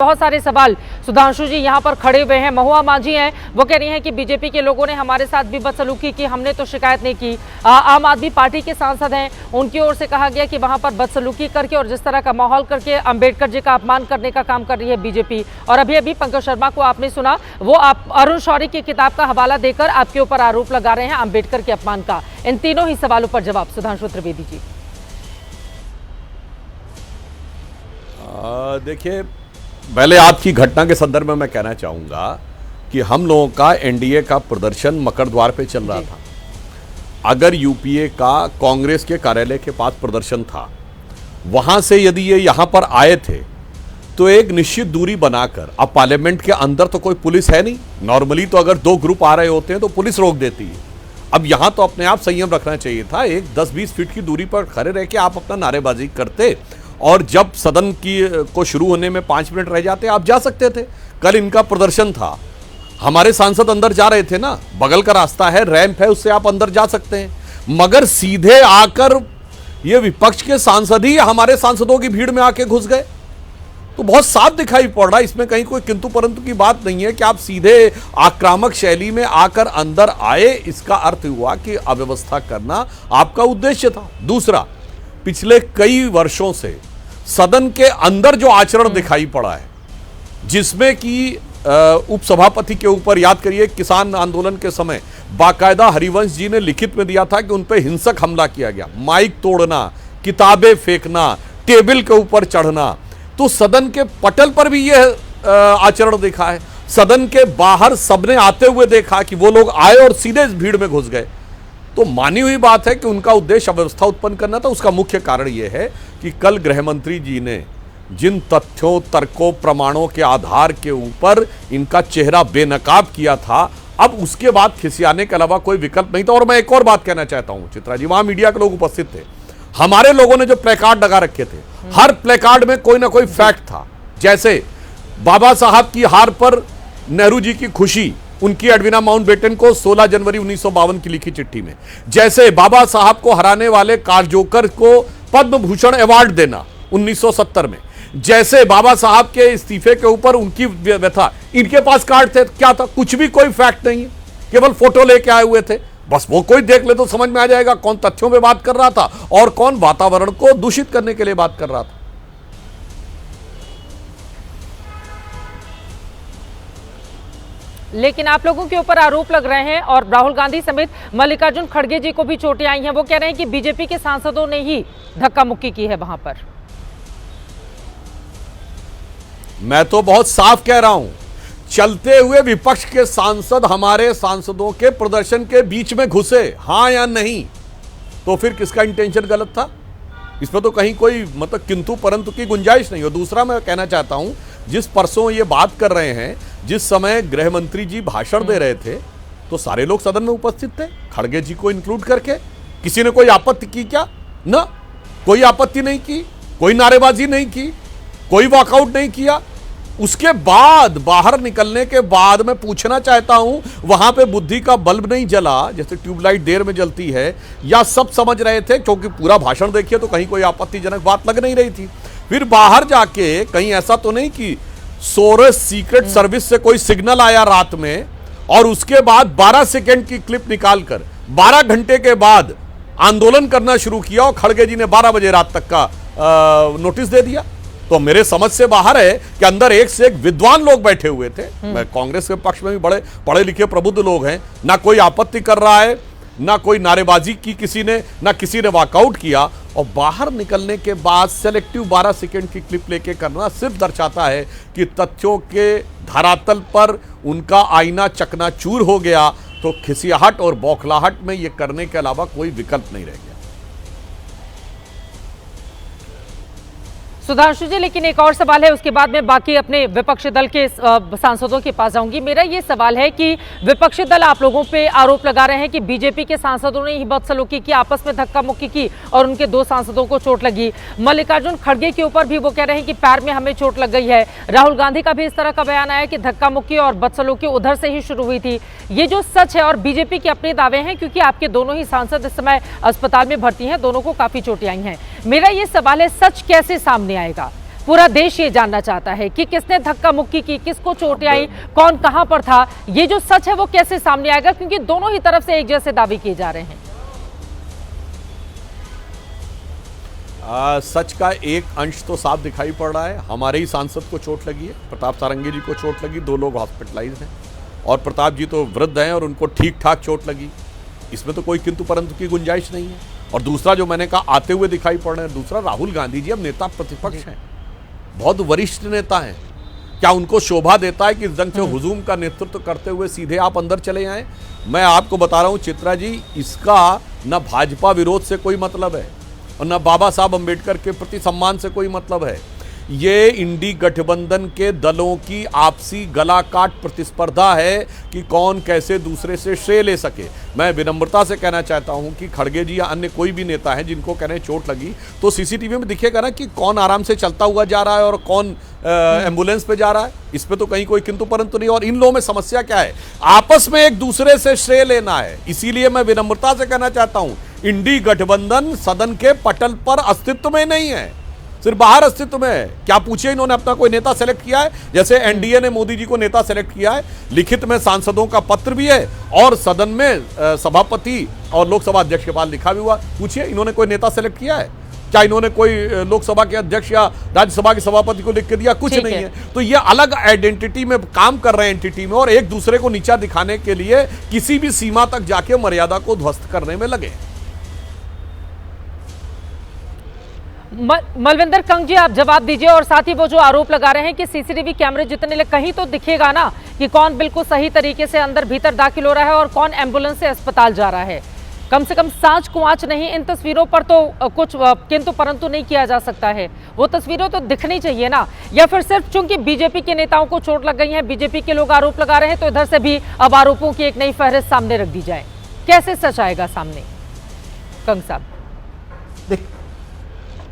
बहुत सारे सवाल सुधांशु जी यहाँ पर खड़े हुए हैं। महुआ मांझी हैं, वो कह रही हैं कि बीजेपी के लोगों ने हमारे साथ भी बदसलूकी की, हमने तो शिकायत नहीं की। आम आदमी पार्टी के सांसद हैं, उनकी ओर से कहा गया कि वहां पर बदसलूकी करके और जिस तरह का माहौल करके अंबेडकर जी का अपमान करने का काम कर रही है बीजेपी। और अभी अभी पंकज शर्मा को आपने सुना, वो आप अरुण शौरी की किताब का हवाला देकर आपके ऊपर आरोप लगा रहे हैं अंबेडकर के अपमान का। इन तीनों ही सवालों पर जवाब सुधांशु त्रिवेदी जी। देखिए, पहले आपकी घटना के संदर्भ में मैं कहना चाहूंगा कि हम लोगों का एनडीए का प्रदर्शन मकर द्वार पे चल रहा था। अगर यूपीए का कांग्रेस के कार्यालय के पास प्रदर्शन था, वहां से यदि ये यहां पर आए थे तो एक निश्चित दूरी बनाकर, अब पार्लियामेंट के अंदर तो कोई पुलिस है नहीं, नॉर्मली तो अगर दो ग्रुप आ रहे होते हैं तो पुलिस रोक देती है। अब यहां तो अपने आप संयम रखना चाहिए था, एक 10-20 फीट की दूरी पर खड़े रह के आप अपना नारेबाजी करते और जब सदन को शुरू होने में 5 मिनट रह जाते आप जा सकते थे। कल इनका प्रदर्शन था, हमारे सांसद अंदर जा रहे थे ना, बगल का रास्ता है, रैंप है, उससे आप अंदर जा सकते हैं। मगर सीधे आकर ये विपक्ष के सांसद ही हमारे सांसदों की भीड़ में आके घुस गए, तो बहुत साफ दिखाई पड़ रहा है। इसमें कहीं कोई किंतु परंतु की बात नहीं है कि आप सीधे आक्रामक शैली में आकर अंदर आए। इसका अर्थ हुआ कि अव्यवस्था करना आपका उद्देश्य था। दूसरा, पिछले कई वर्षों से सदन के अंदर जो आचरण दिखाई पड़ा है, जिसमें कि उपसभापति के ऊपर, याद करिए किसान आंदोलन के समय बाकायदा हरिवंश जी ने लिखित में दिया था कि उन पर हिंसक हमला किया गया, माइक तोड़ना, किताबें फेंकना, टेबल के ऊपर चढ़ना, तो सदन के पटल पर भी यह आचरण देखा है। सदन के बाहर सबने आते हुए देखा कि वो लोग आए और सीधे इस भीड़ में घुस गए। तो मानी हुई बात है कि उनका उद्देश्य अव्यवस्था उत्पन्न करना था। उसका मुख्य कारण यह है कि कल गृह मंत्री जी ने जिन तथ्यों, तर्कों, प्रमाणों के आधार के ऊपर इनका चेहरा बेनकाब किया था, अब उसके बाद खिसियाने के अलावा कोई विकल्प नहीं था। और मैं एक और बात कहना चाहता हूं चित्रा जी, वहां मीडिया के लोग उपस्थित थे, हमारे लोगों ने जो प्लेकार्ड लगा रखे थे, हर प्लेकार्ड में कोई ना कोई फैक्ट था। जैसे बाबा साहब की हार पर नेहरू जी की खुशी, उनकी एडविना माउंटबेटन को 16 जनवरी 1952 की लिखी चिट्ठी में, जैसे बाबा साहब को हराने वाले कारजोकर को पद्म भूषण अवार्ड देना 1970 में, जैसे बाबा साहब के इस्तीफे के ऊपर उनकी व्यथा, इनके पास कार्ड थे। क्या था? कुछ भी, कोई फैक्ट नहीं है, केवल फोटो लेके आए हुए थे। बस वो कोई देख ले तो समझ में आ जाएगा कौन तथ्यों में बात कर रहा था और कौन वातावरण को दूषित करने के लिए बात कर रहा था। लेकिन आप लोगों के ऊपर आरोप लग रहे हैं और राहुल गांधी समेत मल्लिकार्जुन खड़गे जी को भी चोटें आई हैं। वो कह रहे हैं कि बीजेपी के सांसदों ने ही धक्का मुक्की की है वहां पर। मैं तो बहुत साफ कह रहा हूं, चलते हुए विपक्ष के सांसद हमारे सांसदों के प्रदर्शन के बीच में घुसे, हां या नहीं, तो फिर किसका इंटेंशन गलत था? इसमें तो कहीं कोई मतलब किंतु परंतु की गुंजाइश नहीं हो। दूसरा, मैं कहना चाहता हूं, जिस परसों ये बात कर रहे हैं, जिस समय गृह मंत्री जी भाषण दे रहे थे तो सारे लोग सदन में उपस्थित थे, खड़गे जी को इंक्लूड करके। किसी ने कोई आपत्ति की क्या? ना, कोई आपत्ति नहीं की, कोई नारेबाजी नहीं की, कोई वॉकआउट नहीं किया। उसके बाद बाहर निकलने के बाद मैं पूछना चाहता हूं, वहां पे बुद्धि का बल्ब नहीं जला जैसे ट्यूबलाइट देर में जलती है, या सब समझ रहे थे? क्योंकि पूरा भाषण देखिए तो कहीं कोई आपत्तिजनक बात लग नहीं रही थी। फिर बाहर जाके कहीं ऐसा तो नहीं कि सोरस सीक्रेट सर्विस से कोई सिग्नल आया रात में और उसके बाद 12 सेकेंड की क्लिप निकालकर 12 घंटे के बाद आंदोलन करना शुरू किया और खड़गे जी ने 12 बजे रात तक का नोटिस दे दिया। तो मेरे समझ से बाहर है कि अंदर एक से एक विद्वान लोग बैठे हुए थे। मैं कांग्रेस के पक्ष में भी बड़े पढ़े लिखे प्रबुद्ध लोग हैं, ना कोई आपत्ति कर रहा है, ना कोई नारेबाजी की किसी ने, ना किसी ने वॉकआउट किया। और बाहर निकलने के बाद सेलेक्टिव 12 सेकेंड की क्लिप लेके करना सिर्फ दर्शाता है कि तथ्यों के धरातल पर उनका आईना चकनाचूर हो गया। तो खिसियाहट और बौखलाहट में ये करने के अलावा कोई विकल्प नहीं रह गया। सुधांशु जी, लेकिन एक और सवाल है, उसके बाद मैं बाकी अपने विपक्षी दल के सांसदों के पास जाऊंगी। मेरा ये सवाल है कि विपक्षी दल आप लोगों पे आरोप लगा रहे हैं कि बीजेपी के सांसदों ने ही बदसलूकी की, आपस में धक्का मुक्की की और उनके 2 सांसदों को चोट लगी। मल्लिकार्जुन खड़गे के ऊपर भी वो कह रहे हैं कि पैर में हमें चोट लग गई है। राहुल गांधी का भी इस तरह का बयान आया कि धक्का मुक्की और बदसलूकी उधर से ही शुरू हुई थी। ये जो सच है, और बीजेपी के अपने दावे हैं, क्योंकि आपके दोनों ही सांसद इस समय अस्पताल में भर्ती हैं, दोनों को काफी चोटें आई हैं। मेरा ये सवाल है, सच कैसे सामने आएगा? पूरा देश ये जानना चाहता है कि किसने धक्का मुक्की की, किसको चोटें आई, कौन कहां पर था। ये जो सच है वो कैसे सामने आएगा, क्योंकि दोनों ही तरफ से एक जैसे दावे किए जा रहे हैं। सच का एक अंश तो साफ दिखाई पड़ रहा है। हमारे ही सांसद को चोट लगी है, प्रताप सारंगी जी को चोट लगी, 2 लोग हॉस्पिटलाइज हैं और प्रताप जी तो वृद्ध हैं और उनको ठीक ठाक चोट लगी। इसमें तो कोई किंतु परंतु की गुंजाइश नहीं है। और दूसरा जो मैंने कहा आते हुए दिखाई पड़ रहे हैं, दूसरा राहुल गांधी जी अब नेता प्रतिपक्ष हैं, बहुत वरिष्ठ नेता हैं। क्या उनको शोभा देता है कि इस ढंग से हुजूम का नेतृत्व करते हुए सीधे आप अंदर चले आए? मैं आपको बता रहा हूं चित्रा जी, इसका न भाजपा विरोध से कोई मतलब है और न बाबा साहब अंबेडकर के प्रति सम्मान से कोई मतलब है। ये इंडी गठबंधन के दलों की आपसी गला काट प्रतिस्पर्धा है कि कौन कैसे दूसरे से श्रेय ले सके। मैं विनम्रता से कहना चाहता हूं कि खड़गे जी या अन्य कोई भी नेता है जिनको कहने चोट लगी, तो सीसीटीवी में दिखेगा ना कि कौन आराम से चलता हुआ जा रहा है और कौन एम्बुलेंस पे जा रहा है। इस पे तो कहीं कोई किंतु परंतु नहीं। और इन लोगों में समस्या क्या है? आपस में एक दूसरे से श्रेय लेना है। इसीलिए मैं विनम्रता से कहना चाहता हूं, इंडी गठबंधन सदन के पटल पर अस्तित्व में नहीं है, सिर्फ बाहर अस्तित्व में है। क्या पूछिए इन्होंने अपना कोई नेता सेलेक्ट किया है? जैसे एनडीए ने मोदी जी को नेता सेलेक्ट किया है, लिखित में सांसदों का पत्र भी है और सदन में सभापति और लोकसभा अध्यक्ष के पास लिखा भी हुआ। पूछिए इन्होंने कोई नेता सेलेक्ट किया है? क्या इन्होंने कोई लोकसभा के अध्यक्ष या राज्यसभा के सभापति को लिख के दिया? कुछ नहीं है। तो ये अलग आइडेंटिटी में काम कर रहे हैं एंटिटी में, और एक दूसरे को नीचा दिखाने के लिए किसी भी सीमा तक जाके मर्यादा को ध्वस्त करने में लगे। मलविंदर कंग जी, आप जवाब दीजिए। और साथ ही वो जो आरोप लगा रहे हैं कि सीसीटीवी कैमरे जितने कहीं तो दिखेगा ना कि कौन बिल्कुल सही तरीके से अंदर भीतर दाखिल हो रहा है और कौन एम्बुलेंस से अस्पताल जा रहा है। कम से कम सांच कुआंच नहीं, इन तस्वीरों पर तो कुछ किंतु परंतु नहीं किया जा सकता है। वो तस्वीरों तो दिखनी चाहिए ना। या फिर सिर्फ चूंकि बीजेपी के नेताओं को चोट लग गई है, बीजेपी के लोग आरोप लगा रहे हैं, तो इधर से भी अब आरोपों की एक नई फहरिस्त सामने रख दी जाए। कैसे सच आएगा सामने? कंग साहब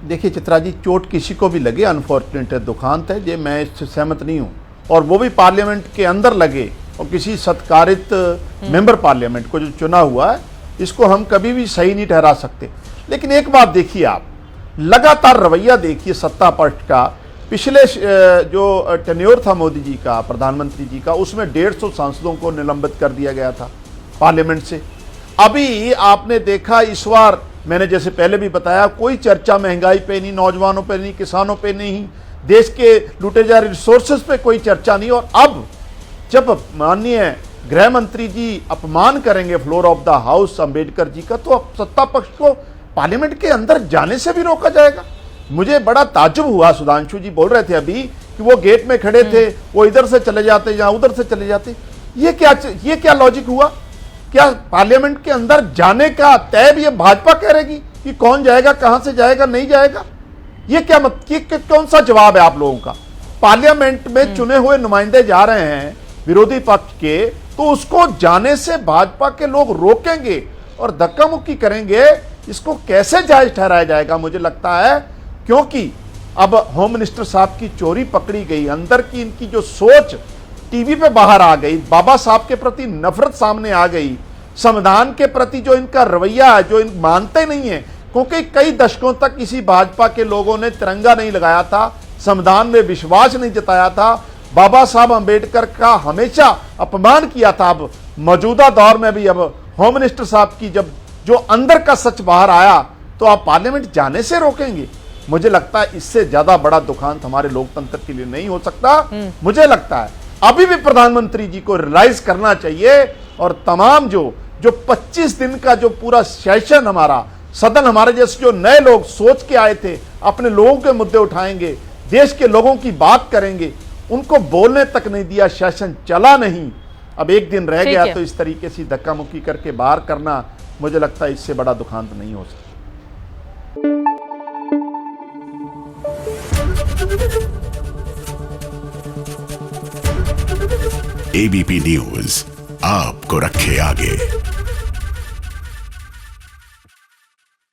देखिए चित्रा जी, चोट किसी को भी लगे अनफॉर्चुनेट है, दुखांत है, ये मैं इससे सहमत नहीं हूँ। और वो भी पार्लियामेंट के अंदर लगे और किसी सत्कारित मेंबर पार्लियामेंट को जो चुना हुआ है, इसको हम कभी भी सही नहीं ठहरा सकते। लेकिन एक बात देखिए, आप लगातार रवैया देखिए सत्ता पक्ष का। पिछले जो टेन्योर था मोदी जी का, प्रधानमंत्री जी का, उसमें 150 सांसदों को निलंबित कर दिया गया था पार्लियामेंट से। अभी आपने देखा इस बार, मैंने जैसे पहले भी बताया, कोई चर्चा महंगाई पे नहीं, नौजवानों पे नहीं, किसानों पे नहीं, देश के लूटे जा रहे रिसोर्सेज पे कोई चर्चा नहीं। और अब जब माननीय गृह मंत्री जी अपमान करेंगे floor of the house Ambedkar ji का, तो अब सत्ता पक्ष को पार्लियामेंट के अंदर जाने से भी रोका जाएगा। मुझे बड़ा ताज्जुब हुआ, सुधांशु जी बोल रहे थे अभी कि वो गेट में खड़े थे, वो इधर से चले जाते या उधर से चले जाते। ये क्या लॉजिक हुआ? क्या पार्लियामेंट के अंदर जाने का तय भी भाजपा कह रहेगी कि कौन जाएगा, कहां से जाएगा, नहीं जाएगा? ये कौन सा जवाब है आप लोगों का? पार्लियामेंट में चुने हुए नुमाइंदे जा रहे हैं विरोधी पक्ष के, तो उसको जाने से भाजपा के लोग रोकेंगे और धक्का मुक्की करेंगे। इसको कैसे जायज ठहराया जाएगा? मुझे लगता है क्योंकि अब होम मिनिस्टर साहब की चोरी पकड़ी गई, अंदर की इनकी जो सोच टीवी पे बाहर आ गई, बाबा साहब के प्रति नफरत सामने आ गई, संविधान के प्रति जो इनका रवैया है, जो इन मानते नहीं है, क्योंकि कई दशकों तक किसी भाजपा के लोगों ने तिरंगा नहीं लगाया था, संविधान में विश्वास नहीं जताया था, बाबा साहब अंबेडकर का हमेशा अपमान किया था। अब मौजूदा दौर में भी अब होम मिनिस्टर साहब की जब जो अंदर का सच बाहर आया, तो आप पार्लियामेंट जाने से रोकेंगे? मुझे लगता है इससे ज्यादा बड़ा दुखांत हमारे लोकतंत्र के लिए नहीं हो सकता। मुझे लगता है अभी भी प्रधानमंत्री जी को रियलाइज करना चाहिए और तमाम जो 25 दिन का जो पूरा सेशन हमारा सदन, हमारे जैसे जो नए लोग सोच के आए थे, अपने लोगों के मुद्दे उठाएंगे, देश के लोगों की बात करेंगे, उनको बोलने तक नहीं दिया, सेशन चला नहीं। अब एक दिन रह गया, तो इस तरीके से धक्का मुक्की करके बाहर करना, मुझे लगता है इससे बड़ा दुखांत नहीं हो सकता। एबीपी न्यूज आपको रखे आगे।